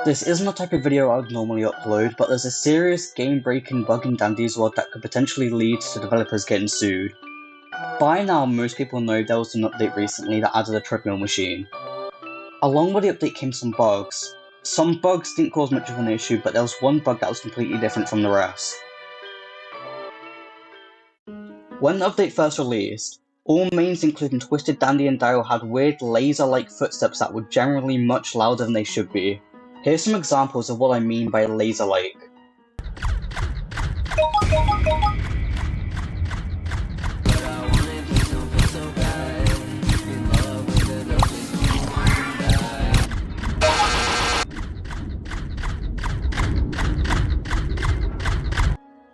This isn't the type of video I would normally upload, but there's a serious game-breaking bug in Dandy's world that could potentially lead to developers getting sued. By now, most people know there was an update recently that added a treadmill machine. Along with the update came some bugs. Some bugs didn't cause much of an issue, but there was one bug that was completely different from the rest. When the update first released, all mains including Twisted Dandy and Daryl had weird laser-like footsteps that were generally much louder than they should be. Here's some examples of what I mean by laser-like.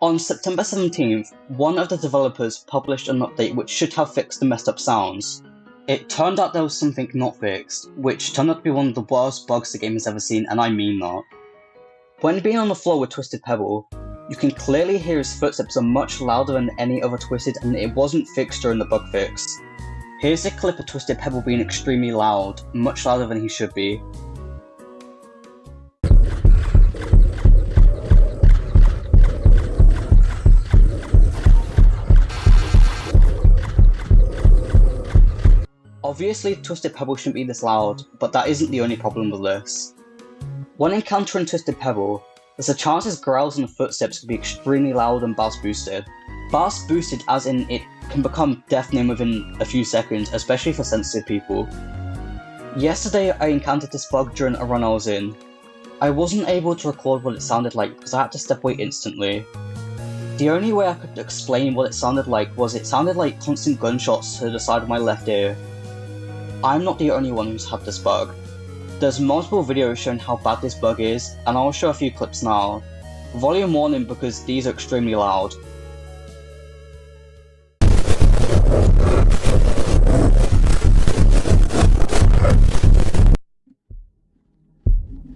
On September 17th, one of the developers published an update which should have fixed the messed up sounds. It turned out there was something not fixed, which turned out to be one of the worst bugs the game has ever seen, and I mean that. When being on the floor with Twisted Pebble, you can clearly hear his footsteps are much louder than any other Twisted, and it wasn't fixed during the bug fix. Here's a clip of Twisted Pebble being extremely loud, much louder than he should be. Obviously, Twisted Pebble shouldn't be this loud, but that isn't the only problem with this. When encountering Twisted Pebble, there's a chance his growls and footsteps could be extremely loud and bass boosted. Bass boosted as in it can become deafening within a few seconds, especially for sensitive people. Yesterday I encountered this bug during a run I was in. I wasn't able to record what it sounded like because I had to step away instantly. The only way I could explain what it sounded like was it sounded like constant gunshots to the side of my left ear. I'm not the only one who's had this bug. There's multiple videos showing how bad this bug is, and I'll show a few clips now. Volume warning because these are extremely loud.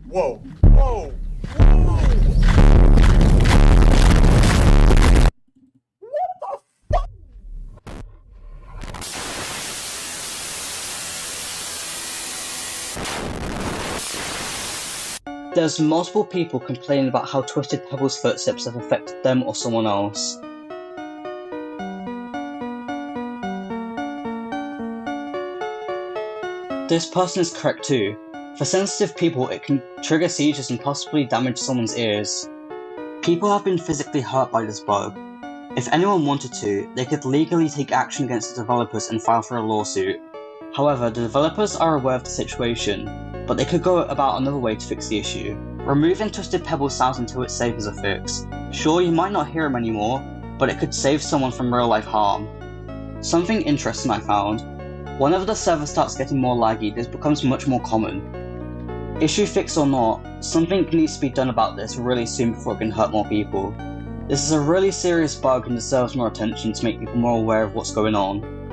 Whoa! Whoa! Whoa! There's multiple people complaining about how Twisted Pebble's footsteps have affected them or someone else. This person is correct too. For sensitive people, it can trigger seizures and possibly damage someone's ears. People have been physically hurt by this bug. If anyone wanted to, they could legally take action against the developers and file for a lawsuit. However, the developers are aware of the situation, but they could go about another way to fix the issue. Removing Twisted Pebble sounds until it's safe as a fix. Sure, you might not hear him anymore, but it could save someone from real life harm. Something interesting I found. Whenever the server starts getting more laggy, this becomes much more common. Issue fixed or not, something needs to be done about this really soon before it can hurt more people. This is a really serious bug and deserves more attention to make people more aware of what's going on.